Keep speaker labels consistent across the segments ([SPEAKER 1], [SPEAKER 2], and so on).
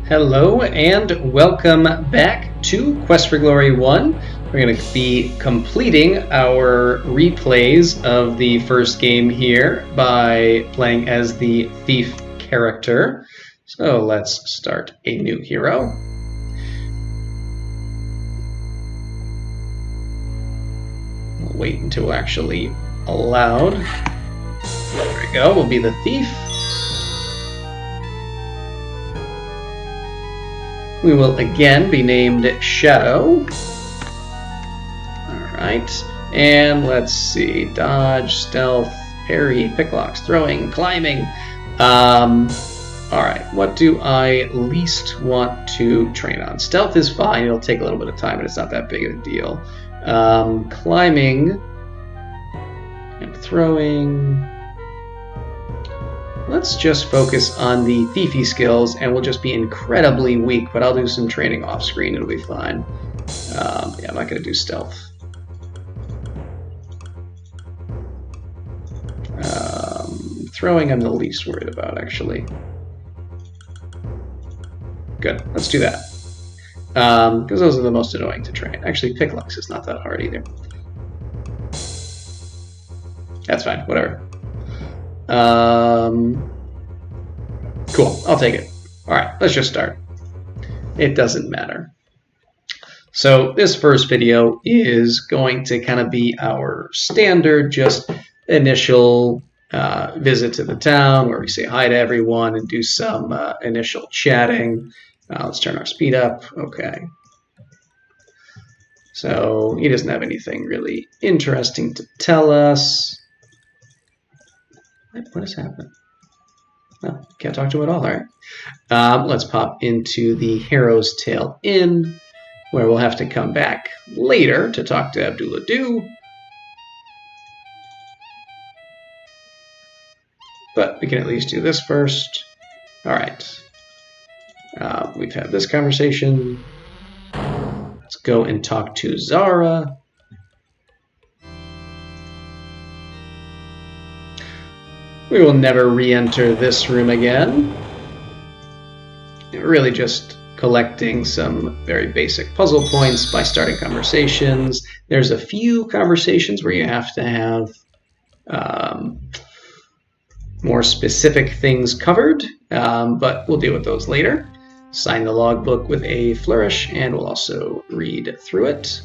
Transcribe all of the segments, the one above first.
[SPEAKER 1] Hello and welcome back to Quest for Glory 1. We're going to be completing our replays of the first game here by playing as the thief character. So let's start a new hero. We'll wait until we're actually allowed. There we go, we'll be the thief. We will again be named Shadow. Alright, and let's see. Dodge, stealth, parry, picklocks, throwing, climbing. Alright, what do I least want to train on? Stealth is fine, it'll take a little bit of time, but it's not that big of a deal. Climbing and throwing. Let's just focus on the thiefy skills, and we'll just be incredibly weak, but I'll do some training off screen, it'll be fine. Yeah, I'm not going to do stealth. Throwing I'm the least worried about, actually. Good, let's do that. Because those are the most annoying to train. Actually, picklocks is not that hard either. That's fine, whatever. Cool, I'll take it. Alright, let's just start. It doesn't matter. So this first video is going to kind of be our standard, just initial visit to the town where we say hi to everyone and do some initial chatting. Let's turn our speed up. Okay. So he doesn't have anything really interesting to tell us. What has happened? Oh, can't talk to him at all. All right. Let's pop into the Harrow's Tail Inn, where we'll have to come back later to talk to Abdullah Du. But we can at least do this first. All right. We've had this conversation. Let's go and talk to Zara. We will never re-enter this room again. Really just collecting some very basic puzzle points by starting conversations. There's a few conversations where you have to have more specific things covered, but we'll deal with those later. Sign the logbook with a flourish, and we'll also read through it.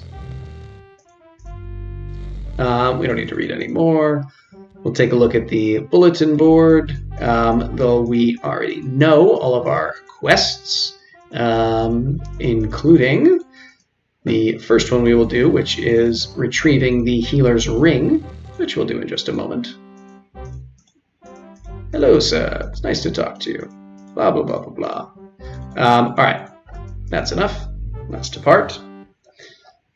[SPEAKER 1] We don't need to read anymore. We'll take a look at the bulletin board, though we already know all of our quests, including the first one we will do, which is retrieving the healer's ring, which we'll do in just a moment. Hello, sir. It's nice to talk to you. Blah, blah, blah, blah, blah. All right. That's enough. Let's depart.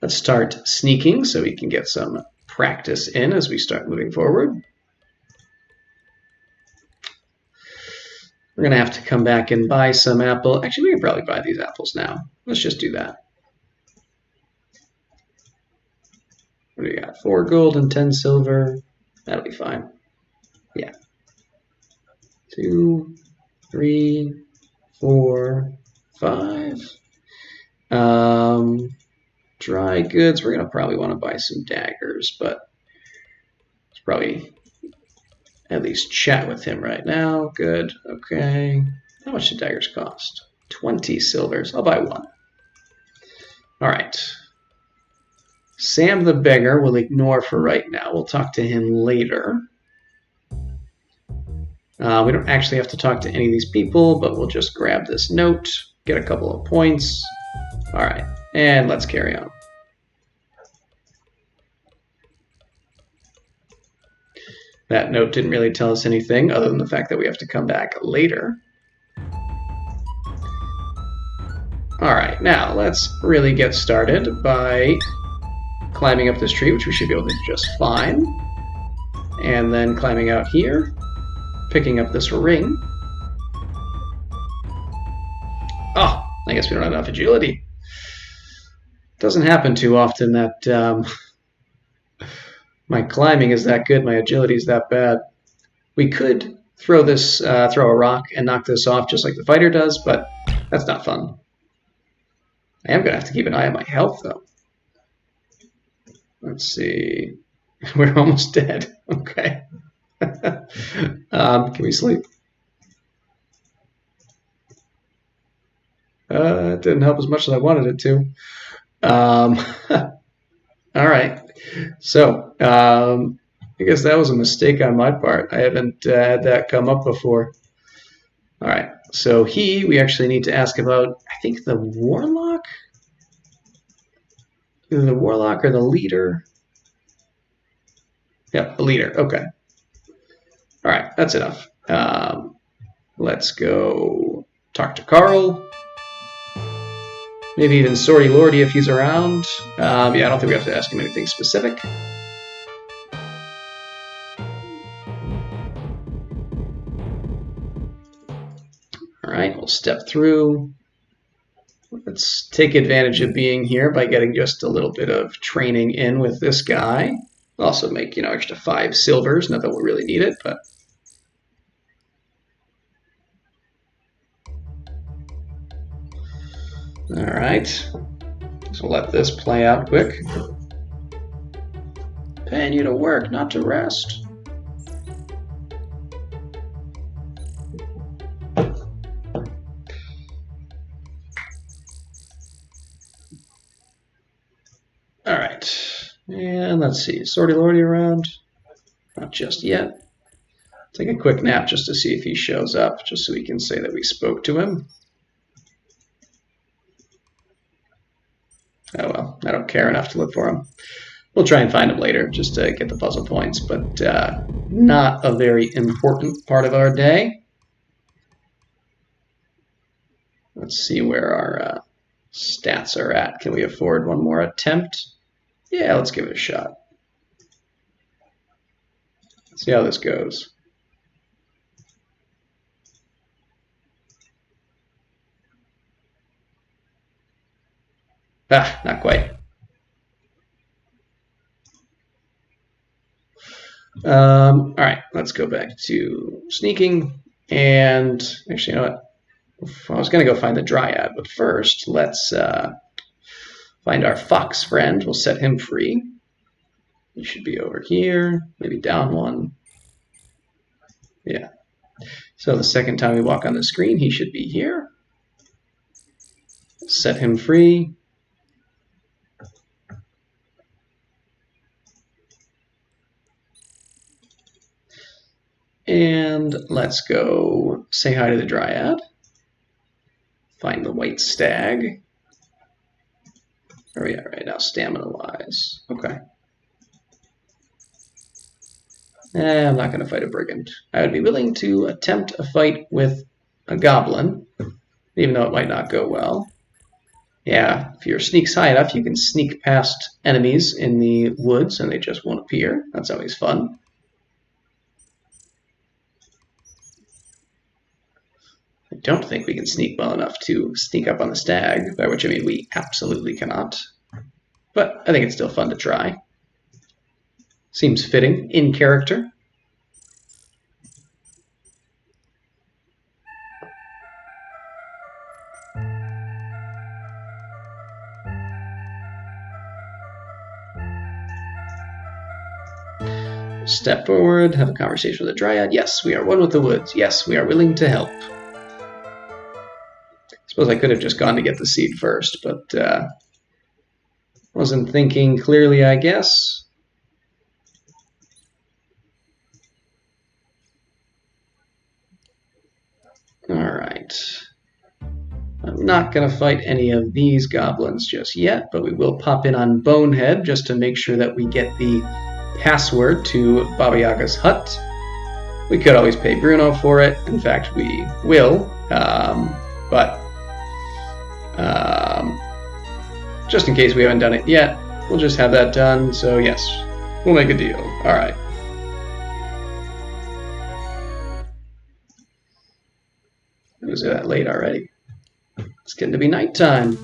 [SPEAKER 1] Let's start sneaking so we can get some practice in as we start moving forward. We're going to have to come back and buy some apple. Actually, we can probably buy these apples now. Let's just do that. What do we got? 4 gold and 10 silver. That'll be fine. Yeah. 2, 3, 4, 5. Dry goods. We're going to probably want to buy some daggers, but let's probably at least chat with him right now. Good. Okay. How much do daggers cost? 20 silvers. I'll buy 1. All right. Sam the beggar we'll ignore for right now. We'll talk to him later. We don't actually have to talk to any of these people, but we'll just grab this note, get a couple of points. All right. And let's carry on. That note didn't really tell us anything other than the fact that we have to come back later. All right, now let's really get started by climbing up this tree, which we should be able to do just fine. And then climbing out here, picking up this ring. Oh, I guess we don't have enough agility. Doesn't happen too often that my climbing is that good, my agility is that bad. We could throw a rock and knock this off just like the fighter does, but That's not fun. I am going to have to keep an eye on my health, though. Let's see. We're almost dead. Okay. Can we sleep? It didn't help as much as I wanted it to. All right. So, I guess that was a mistake on my part. I haven't had that come up before. All right. So we actually need to ask about, I think, the warlock? Either the warlock or the leader. Yep, the leader. Okay. All right, that's enough. Let's go talk to Carl. Maybe even Sorty Lordy if he's around. Yeah, I don't think we have to ask him anything specific. All right, we'll step through. Let's take advantage of being here by getting just a little bit of training in with this guy. Also make, extra 5 silvers. Not that we'll really need it, but... All right. So we'll let this play out quick. Paying you to work, not to rest. All right, and let's see, Sorty Lordy around? Not just yet. Take a quick nap just to see if he shows up, just so we can say that we spoke to him. Oh well, I don't care enough to look for him. We'll try and find him later, just to get the puzzle points, but not a very important part of our day. Let's see where our stats are at. Can we afford one more attempt? Yeah, let's give it a shot. See how this goes. Ah, not quite. All right, let's go back to sneaking. And actually, you know what? I was going to go find the Dryad, but first, let's find our fox friend. We'll set him free. He should be over here, maybe down one. Yeah. So the second time we walk on the screen, he should be here. Set him free. And let's go say hi to the Dryad. Find the white stag. Where are we at right now, stamina-wise? Okay. I'm not going to fight a brigand. I would be willing to attempt a fight with a goblin, even though it might not go well. Yeah, if your sneak's high enough, you can sneak past enemies in the woods and they just won't appear. That's always fun. I don't think we can sneak well enough to sneak up on the stag, by which I mean we absolutely cannot. But I think it's still fun to try. Seems fitting, in character. Step forward, have a conversation with the Dryad. Yes, we are one with the woods. Yes, we are willing to help. Suppose I could have just gone to get the seed first, but wasn't thinking clearly, I guess. All right. I'm not going to fight any of these goblins just yet, but we will pop in on Bonehead just to make sure that we get the password to Baba Yaga's hut. We could always pay Bruno for it. In fact, we will, but just in case we haven't done it yet, we'll just have that done. So yes, we'll make a deal. All right. It was that late already. It's getting to be nighttime.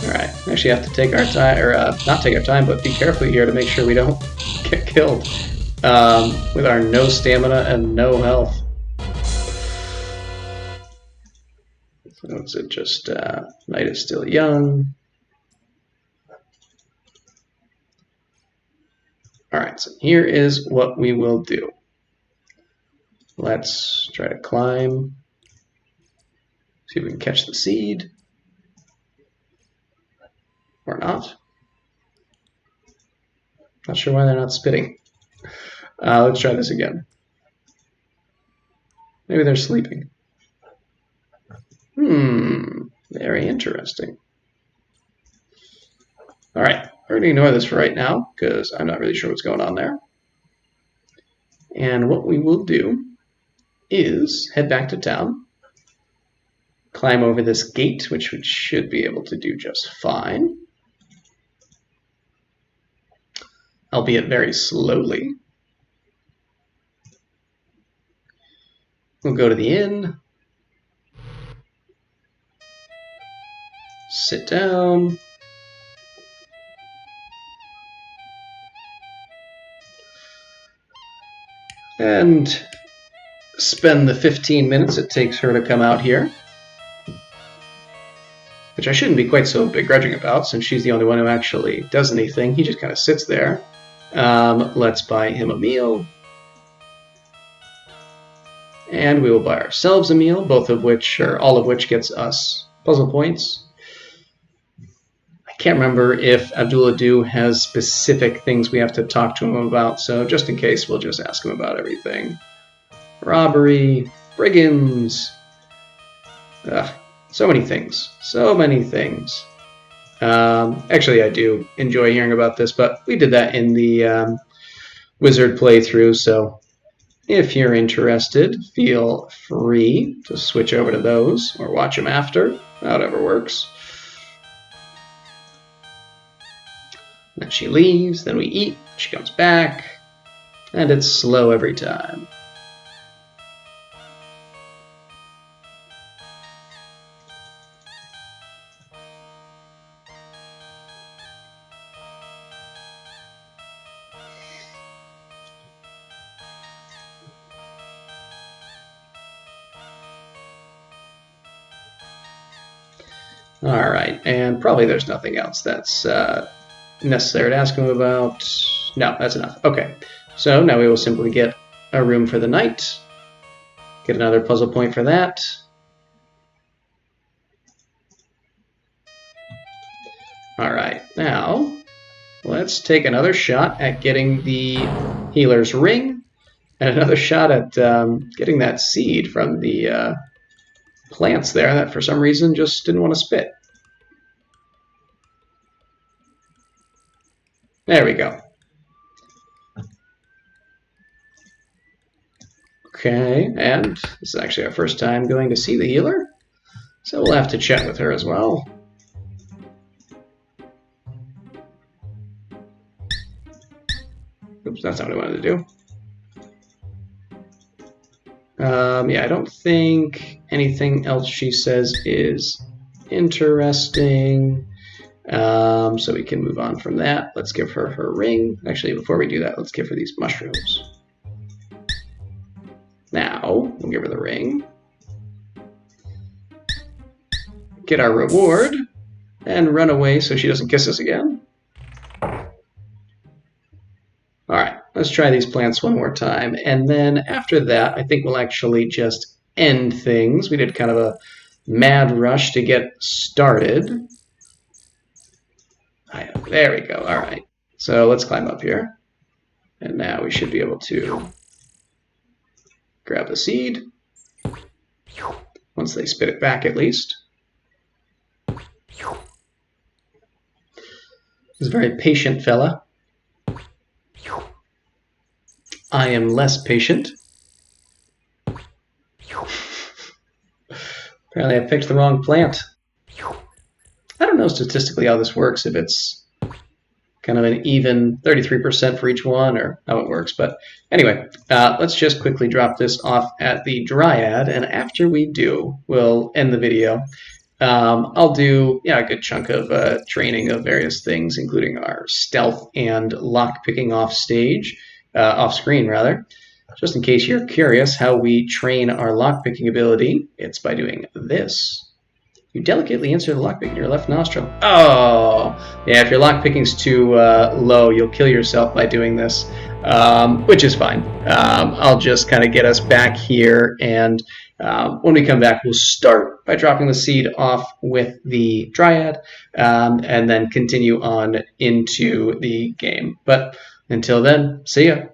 [SPEAKER 1] All right. We actually have to take our time, or not take our time, but be careful here to make sure we don't get killed with our no stamina and no health. So is it just night is still young? All right, so here is what we will do. Let's try to climb. See if we can catch the seed. Or not. Not sure why they're not spitting. Let's try this again. Maybe they're sleeping. Very interesting. All right, we're going to ignore this for right now because I'm not really sure what's going on there. And what we will do is head back to town, climb over this gate, which we should be able to do just fine, albeit very slowly. We'll go to the inn, sit down, and spend the 15 minutes it takes her to come out here, which I shouldn't be quite so begrudging about since she's the only one who actually does anything. He just kind of sits there. Let's buy him a meal. And we will buy ourselves a meal, both of which, or all of which gets us puzzle points. I can't remember if Abdullah has specific things we have to talk to him about, so just in case, we'll just ask him about everything. Robbery, brigands, so many things, so many things. Actually, I do enjoy hearing about this, but we did that in the Wizard playthrough, so if you're interested, feel free to switch over to those or watch them after, whatever works. Then she leaves, then we eat, she comes back, and it's slow every time. All right, and probably there's nothing else that's necessary to ask him about. No, that's enough. Okay, so now we will simply get a room for the night, get another puzzle point for that. All right, now let's take another shot at getting the healer's ring and another shot at getting that seed from the plants there that for some reason just didn't want to spit. There we go. Okay, and this is actually our first time going to see the healer, so we'll have to chat with her as well. Oops, that's not what I wanted to do. Yeah, I don't think anything else she says is interesting. So we can move on from that. Let's give her her ring. Actually, before we do that, let's give her these mushrooms. Now, we'll give her the ring. Get our reward. And run away so she doesn't kiss us again. Alright, let's try these plants one more time. And then after that, I think we'll actually just end things. We did kind of a mad rush to get started. There we go. All right. So let's climb up here. And now we should be able to grab the seed. Once they spit it back, at least. He's a very patient fella. I am less patient. Apparently I picked the wrong plant. I don't know statistically how this works, if it's kind of an even 33% for each one or how it works. But anyway, let's just quickly drop this off at the Dryad. And after we do, we'll end the video. I'll do a good chunk of training of various things, including our stealth and lock picking off screen rather. Just in case you're curious how we train our lock picking ability, it's by doing this. You delicately insert the lockpick in your left nostril. Oh, yeah, if your lockpicking's too low, you'll kill yourself by doing this, which is fine. I'll just kind of get us back here, and when we come back, we'll start by dropping the seed off with the Dryad, and then continue on into the game. But until then, see ya.